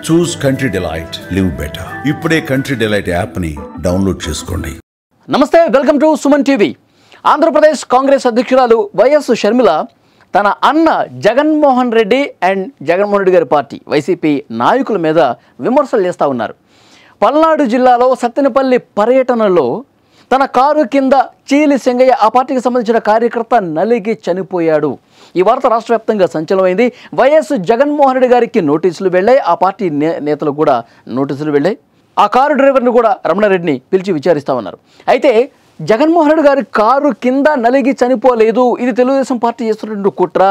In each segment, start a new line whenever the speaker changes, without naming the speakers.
చూస్ country delight, live better. ఇప్పుడే country delight యాప్ని download చేసుకోండి.
నమస్తే, welcome to Suman TV. Andhra Pradesh Congress అధ్యక్షురాలు వైఎస్ షర్మిల తన అన్న జగన్మోహన్ రెడ్డి అండ్ జగన్మోహన్ రెడ్డి గారి పార్టీ వైసీపీ నాయకుల మీద విమర్శలు చేస్తూ ఉన్నారు. పల్నాడు జిల్లాలో సత్తెనపల్లి పర్యటనలో తన కారు కింద చీలి సింగయ్య, ఆ పార్టీకి సంబంధించిన కార్యకర్త నలిగి చనిపోయాడు. ఈ వార్త రాష్ట్ర వ్యాప్తంగా సంచలనమైంది. వైఎస్ జగన్మోహన్ రెడ్డి గారికి నోటీసులు వెళ్ళాయి, ఆ పార్టీ నేతలకు కూడా నోటీసులు వెళ్ళాయి. ఆ కారు డ్రైవర్ని కూడా రమణారెడ్డిని పిలిచి విచారిస్తూ ఉన్నారు. అయితే జగన్మోహన్ రెడ్డి గారి కారు కింద నలిగి చనిపోలేదు, ఇది తెలుగుదేశం పార్టీ చేస్తున్నటువంటి కుట్ర.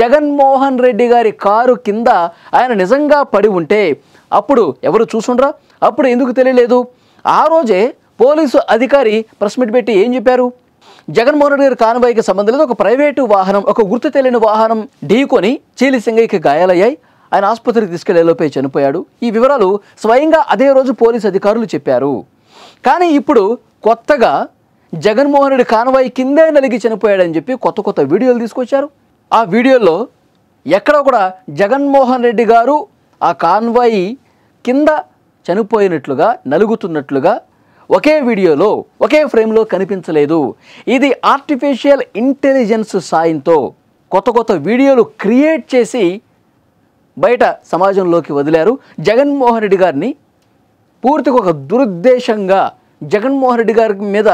జగన్మోహన్ రెడ్డి గారి కారు కింద ఆయన నిజంగా పడి ఉంటే అప్పుడు ఎవరు చూసుండ్రా? అప్పుడు ఎందుకు తెలియలేదు? ఆ రోజే పోలీసు అధికారి ప్రెస్ మీట్ పెట్టి ఏం చెప్పారు? జగన్మోహన్ రెడ్డి గారి కాన్వాయ్కి సంబంధం లేదు, ఒక ప్రైవేటు వాహనం, ఒక గుర్తు తెలియని వాహనం ఢీకొని చీలి సింగయ్యకి గాయాలయ్యాయి, ఆయన ఆసుపత్రికి తీసుకెళ్లేలోపే చనిపోయాడు. ఈ వివరాలు స్వయంగా అదే రోజు పోలీసు అధికారులు చెప్పారు. కానీ ఇప్పుడు కొత్తగా జగన్మోహన్ రెడ్డి కాన్వాయ్ కిందే నలిగి చనిపోయాడని చెప్పి కొత్త వీడియోలు తీసుకొచ్చారు. ఆ వీడియోల్లో ఎక్కడ కూడా జగన్మోహన్ రెడ్డి గారు ఆ కాన్వాయ్ కింద చనిపోయినట్లుగా, నలుగుతున్నట్లుగా ఒకే వీడియోలో, ఒకే ఫ్రేమ్లో కనిపించలేదు. ఇది ఆర్టిఫిషియల్ ఇంటెలిజెన్స్ సాయంతో కొత్త వీడియోలు క్రియేట్ చేసి బయట సమాజంలోకి వదిలారు. జగన్మోహన్ రెడ్డి గారిని పూర్తిగా ఒక దురుద్దేశంగా జగన్మోహన్ రెడ్డి గారి మీద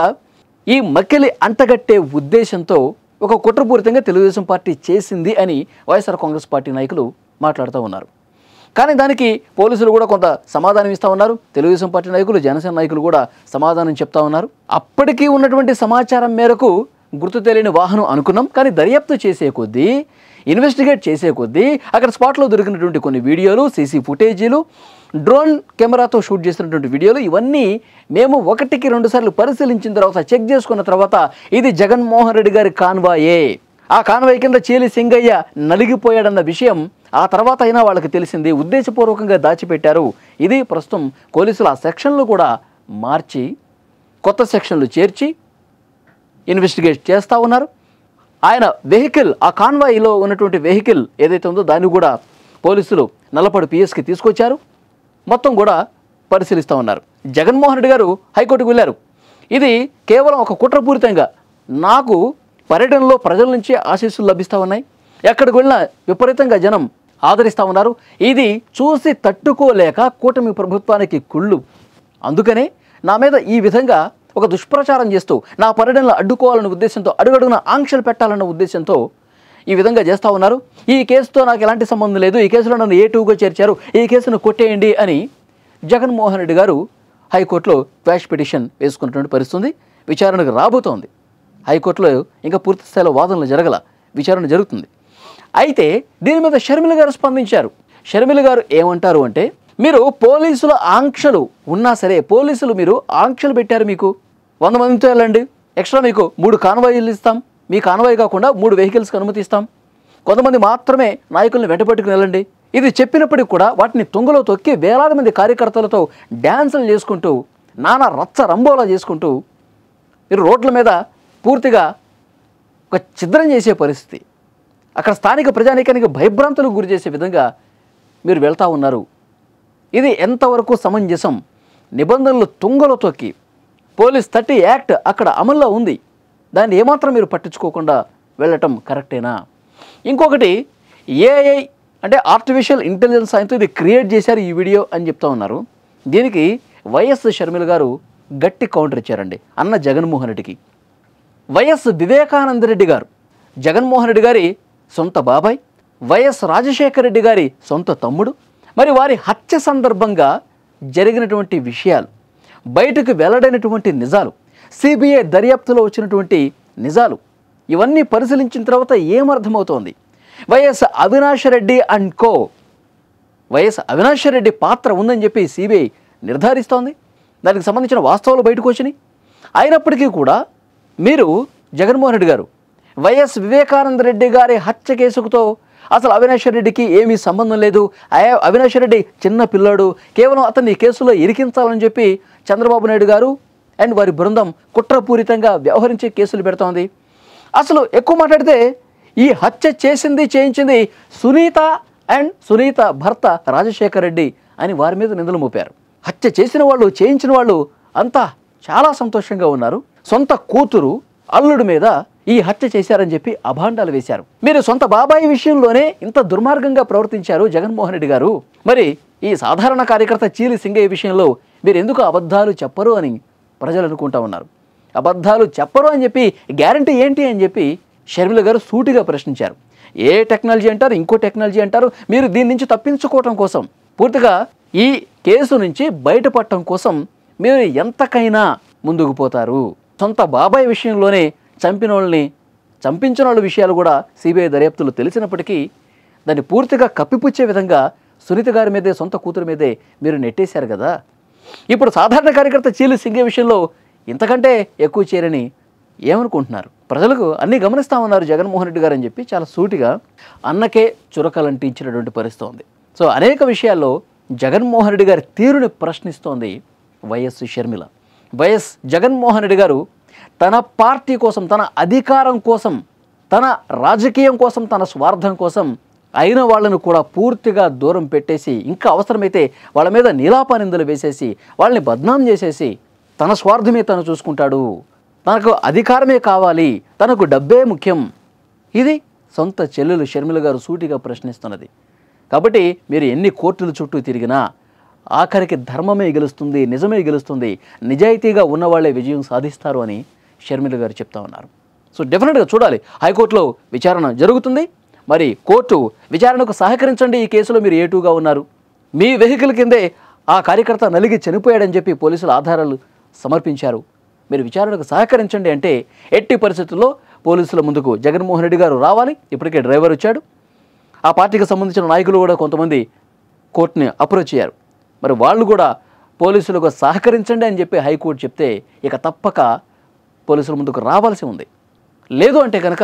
ఈ మక్కిలి అంటగట్టే ఉద్దేశంతో ఒక కుట్రపూరితంగా తెలుగుదేశం పార్టీ చేసింది అని వైఎస్ఆర్ కాంగ్రెస్ పార్టీ నాయకులు మాట్లాడుతూ ఉన్నారు. కానీ దానికి పోలీసులు కూడా కొంత సమాధానం ఇస్తూ ఉన్నారు. తెలుగుదేశం పార్టీ నాయకులు, జనసేన నాయకులు కూడా సమాధానం చెప్తా ఉన్నారు. అప్పటికీ ఉన్నటువంటి సమాచారం మేరకు గుర్తు తెలియని వాహనం అనుకున్నాం, కానీ దర్యాప్తు చేసే కొద్దీ, ఇన్వెస్టిగేట్ చేసే కొద్దీ అక్కడ స్పాట్లో దొరికినటువంటి కొన్ని వీడియోలు, సీసీ ఫుటేజీలు, డ్రోన్ కెమెరాతో షూట్ చేసినటువంటి వీడియోలు, ఇవన్నీ మేము 1-2 సార్లు పరిశీలించిన తర్వాత, చెక్ చేసుకున్న తర్వాత ఇది జగన్మోహన్ రెడ్డి గారి కాన్వాయే, ఆ కాన్వాయ్ కింద చీలి సింగయ్య నలిగిపోయాడన్న విషయం ఆ తర్వాత అయినా వాళ్ళకి తెలిసింది, ఉద్దేశపూర్వకంగా దాచిపెట్టారు. ఇది ప్రస్తుతం పోలీసులు ఆ సెక్షన్లు కూడా మార్చి కొత్త సెక్షన్లు చేర్చి ఇన్వెస్టిగేట్ చేస్తూ ఉన్నారు. ఆయన వెహికల్, ఆ కాన్వాయ్లో ఉన్నటువంటి వెహికల్ ఏదైతే ఉందో దాన్ని కూడా పోలీసులు నల్లపాడు పిఎస్కి తీసుకొచ్చారు. మొత్తం కూడా పరిశీలిస్తూ ఉన్నారు. జగన్మోహన్ రెడ్డి గారు హైకోర్టుకు వెళ్ళారు. ఇది కేవలం ఒక కుట్రపూరితంగా, నాకు పర్యటనలో ప్రజల నుంచి ఆశీస్సులు లభిస్తూ ఉన్నాయి, ఎక్కడికి వెళ్ళినా విపరీతంగా జనం ఆదరిస్తూ ఉన్నారు, ఇది చూసి తట్టుకోలేక కూటమి ప్రభుత్వానికి కుళ్ళు, అందుకనే నా మీద ఈ విధంగా ఒక దుష్ప్రచారం చేస్తూ నా పర్యటనలో అడ్డుకోవాలన్న ఉద్దేశంతో, అడుగడుగున ఆంక్షలు పెట్టాలన్న ఉద్దేశంతో ఈ విధంగా చేస్తూ ఉన్నారు. ఈ కేసుతో నాకు ఎలాంటి సంబంధం లేదు, ఈ కేసులో నన్ను A2గా చేర్చారు, ఈ కేసును కొట్టేయండి అని జగన్మోహన్ రెడ్డి గారు హైకోర్టులో క్వాష్ పిటిషన్ వేసుకున్నటువంటి పరిస్థితి విచారణకు రాబోతోంది. హైకోర్టులో ఇంకా పూర్తి స్థాయిలో వాదనలు జరగల, విచారణ జరుగుతుంది. అయితే దీని మీద షర్మిల గారు స్పందించారు. షర్మిల గారు ఏమంటారు అంటే, మీరు పోలీసుల ఆంక్షలు ఉన్నా సరే, పోలీసులు మీరు ఆంక్షలు పెట్టారు, మీకు 100 మందితో వెళ్ళండి, ఎక్స్ట్రా మీకు 3 కాన్వాయిలు ఇస్తాం, మీ కాన్వాయ్ కాకుండా 3 వెహికల్స్కి అనుమతిస్తాం, కొంతమంది మాత్రమే నాయకుల్ని వెంటపట్టుకుని వెళ్ళండి, ఇది చెప్పినప్పటికీ కూడా వాటిని తుంగలో తొక్కి వేలాది మంది కార్యకర్తలతో డ్యాన్సులు చేసుకుంటూ, నానా రచ్చ రంబోలా చేసుకుంటూ మీరు రోడ్ల మీద పూర్తిగా ఒక ఛిద్రం చేసే పరిస్థితి, అక్కడ స్థానిక ప్రజానీకానికి భయభ్రాంతులకు గురి చేసే విధంగా మీరు వెళ్తూ ఉన్నారు. ఇది ఎంతవరకు సమంజసం? నిబంధనలు తుంగలో తొక్కి పోలీస్ 30 యాక్ట్ అక్కడ అమల్లో ఉంది, దాన్ని ఏమాత్రం మీరు పట్టించుకోకుండా వెళ్ళటం కరెక్టేనా? ఇంకొకటి, ఏఐ అంటే ఆర్టిఫిషియల్ ఇంటెలిజెన్స్ సాయంతో ఇది క్రియేట్ చేశారు ఈ వీడియో అని చెప్తా ఉన్నారు. దీనికి వైఎస్ షర్మిల గారు గట్టి కౌంటర్ ఇచ్చారండి అన్న జగన్మోహన్ రెడ్డికి. వైఎస్ వివేకానంద రెడ్డి గారు జగన్మోహన్ రెడ్డి గారి సొంత బాబాయ్, వైఎస్ రాజశేఖర రెడ్డి గారి సొంత తమ్ముడు. మరి వారి హత్య సందర్భంగా జరిగినటువంటి విషయాలు, బయటకు వెల్లడైనటువంటి నిజాలు, సిబిఐ దర్యాప్తులో వచ్చినటువంటి నిజాలు, ఇవన్నీ పరిశీలించిన తర్వాత ఏమర్థమవుతోంది? YS Avinash Reddy and co, YS Avinash Reddy పాత్ర ఉందని చెప్పి సిబిఐ నిర్ధారిస్తోంది. దానికి సంబంధించిన వాస్తవాలు బయటకు వచ్చినాయి. అయినప్పటికీ కూడా మీరు జగన్మోహన్ రెడ్డి గారు వైఎస్ వివేకానంద రెడ్డి గారి హత్య కేసుతో అసలు అవినాష్ రెడ్డికి ఏమీ సంబంధం లేదు, అవినాష్ రెడ్డి చిన్న పిల్లాడు, కేవలం అతన్ని కేసులో ఇరికించాలని చెప్పి చంద్రబాబు నాయుడు గారు అండ్ వారి బృందం కుట్రపూరితంగా వ్యవహరించే కేసులు పెడుతోంది. అసలు ఎక్కువ మాట్లాడితే ఈ హత్య చేసింది, చేయించింది సునీత అండ్ సునీత భర్త రాజశేఖర్ రెడ్డి అని వారి మీద నిందలు మోపారు. హత్య చేసిన వాళ్ళు, చేయించిన వాళ్ళు అంతా చాలా సంతోషంగా ఉన్నారు. సొంత కూతురు, అల్లుడి మీద ఈ హత్య చేశారని చెప్పి అభాండాలు వేశారు. మీరు సొంత బాబాయి విషయంలోనే ఇంత దుర్మార్గంగా ప్రవర్తించారు జగన్మోహన్ రెడ్డి గారు. మరి ఈ సాధారణ కార్యకర్త చీలి సింగయ్య విషయంలో మీరు ఎందుకు అబద్ధాలు చెప్పరు అని ప్రజలు అనుకుంటా ఉన్నారు. అబద్ధాలు చెప్పరు అని చెప్పి గ్యారంటీ ఏంటి అని చెప్పి షర్మిల గారు సూటిగా ప్రశ్నించారు. ఏ టెక్నాలజీ అంటారు, ఇంకో టెక్నాలజీ అంటారు. మీరు దీని నుంచి తప్పించుకోవటం కోసం, పూర్తిగా ఈ కేసు నుంచి బయటపడటం కోసం మీరు ఎంతకైనా ముందుకు పోతారు. సొంత బాబాయ్ విషయంలోనే చంపిన వాళ్ళని, చంపించిన వాళ్ళ విషయాలు కూడా సిబిఐ దర్యాప్తులు తెలిసినప్పటికీ దాన్ని పూర్తిగా కప్పిపుచ్చే విధంగా సునీత గారి మీదే, సొంత కూతురు మీదే మీరు నెట్టేశారు కదా. ఇప్పుడు సాధారణ కార్యకర్త చీలి సింగయ్య విషయంలో ఇంతకంటే ఎక్కువ చేయరని ఏమనుకుంటున్నారు? ప్రజలకు అన్నీ గమనిస్తూ ఉన్నారు జగన్మోహన్ రెడ్డి గారు అని చెప్పి చాలా సూటిగా అన్నకే చురకలంటించినటువంటి పరిస్థితి ఉంది. సో అనేక విషయాల్లో జగన్మోహన్ రెడ్డి గారి తీరుని ప్రశ్నిస్తోంది వైఎస్ షర్మిల. వైఎస్ జగన్మోహన్ రెడ్డి గారు తన పార్టీ కోసం, తన అధికారం కోసం, తన రాజకీయం కోసం, తన స్వార్థం కోసం అయిన వాళ్ళను కూడా పూర్తిగా దూరం పెట్టేసి, ఇంకా అవసరమైతే వాళ్ళ మీద నీలాపనిందలు వేసేసి, వాళ్ళని బద్నాం చేసేసి తన స్వార్థమే తను చూసుకుంటాడు. తనకు అధికారమే కావాలి, తనకు డబ్బే ముఖ్యం. ఇది సొంత చెల్లెలు షర్మిల గారు సూటిగా ప్రశ్నిస్తున్నది. కాబట్టి మీరు ఎన్ని కోర్టుల చుట్టూ తిరిగినా ఆఖరికి ధర్మమే గెలుస్తుంది, నిజమే గెలుస్తుంది, నిజాయితీగా ఉన్నవాళ్లే విజయం సాధిస్తారు అని షర్మిల గారు చెప్తా ఉన్నారు. సో డెఫినెట్గా చూడాలి. హైకోర్టులో విచారణ జరుగుతుంది. మరి కోర్టు విచారణకు సహకరించండి, ఈ కేసులో మీరు ఏటూగా ఉన్నారు, మీ వెహికల్ కిందే ఆ కార్యకర్త నలిగి చనిపోయాడని చెప్పి పోలీసులు ఆధారాలు సమర్పించారు, మీరు విచారణకు సహకరించండి అంటే ఎట్టి పరిస్థితుల్లో పోలీసుల ముందుకు జగన్మోహన్ రెడ్డి గారు రావాలి. ఇప్పటికే డ్రైవర్ వచ్చాడు. ఆ పార్టీకి సంబంధించిన నాయకులు కూడా కొంతమంది కోర్టుని అప్రోచ్ అయ్యారు. మరి వాళ్ళు కూడా పోలీసులకు సహకరించండి అని చెప్పి హైకోర్టు చెప్తే ఇక తప్పక పోలీసుల ముందుకు రావాల్సి ఉంది. లేదు అంటే కనుక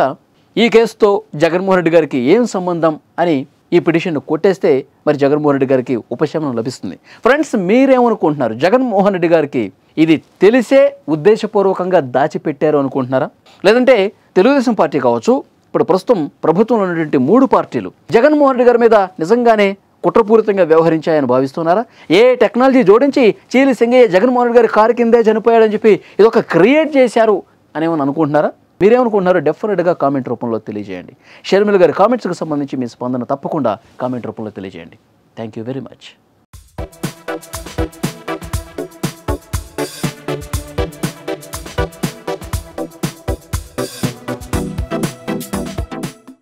ఈ కేసుతో జగన్మోహన్ రెడ్డి గారికి ఏం సంబంధం అని ఈ పిటిషన్ను కొట్టేస్తే మరి జగన్మోహన్ రెడ్డి గారికి ఉపశమనం లభిస్తుంది. ఫ్రెండ్స్, మీరేమనుకుంటున్నారు? జగన్మోహన్ రెడ్డి గారికి ఇది తెలిసే ఉద్దేశపూర్వకంగా దాచిపెట్టారు అనుకుంటున్నారా? లేదంటే తెలుగుదేశం పార్టీ కావచ్చు, ఇప్పుడు ప్రస్తుతం ప్రభుత్వంలో ఉన్నటువంటి 3 పార్టీలు జగన్మోహన్ రెడ్డి గారి మీద నిజంగానే కుట్రపూరితంగా వ్యవహరించాయని భావిస్తున్నారా? ఏ టెక్నాలజీ జోడించి చీలి సింగయ్య జగన్మోహన్ రెడ్డి గారి కారు కిందే చనిపోయాడని చెప్పి ఇది ఒక క్రియేట్ చేశారు అనేమని అనుకుంటున్నారా? మీరేమనుకుంటున్నారో డెఫినెట్గా కామెంట్ రూపంలో తెలియజేయండి. షర్మిల గారి కామెంట్స్కి సంబంధించి మీ స్పందన తప్పకుండా కామెంట్ రూపంలో తెలియజేయండి. Thank you very much.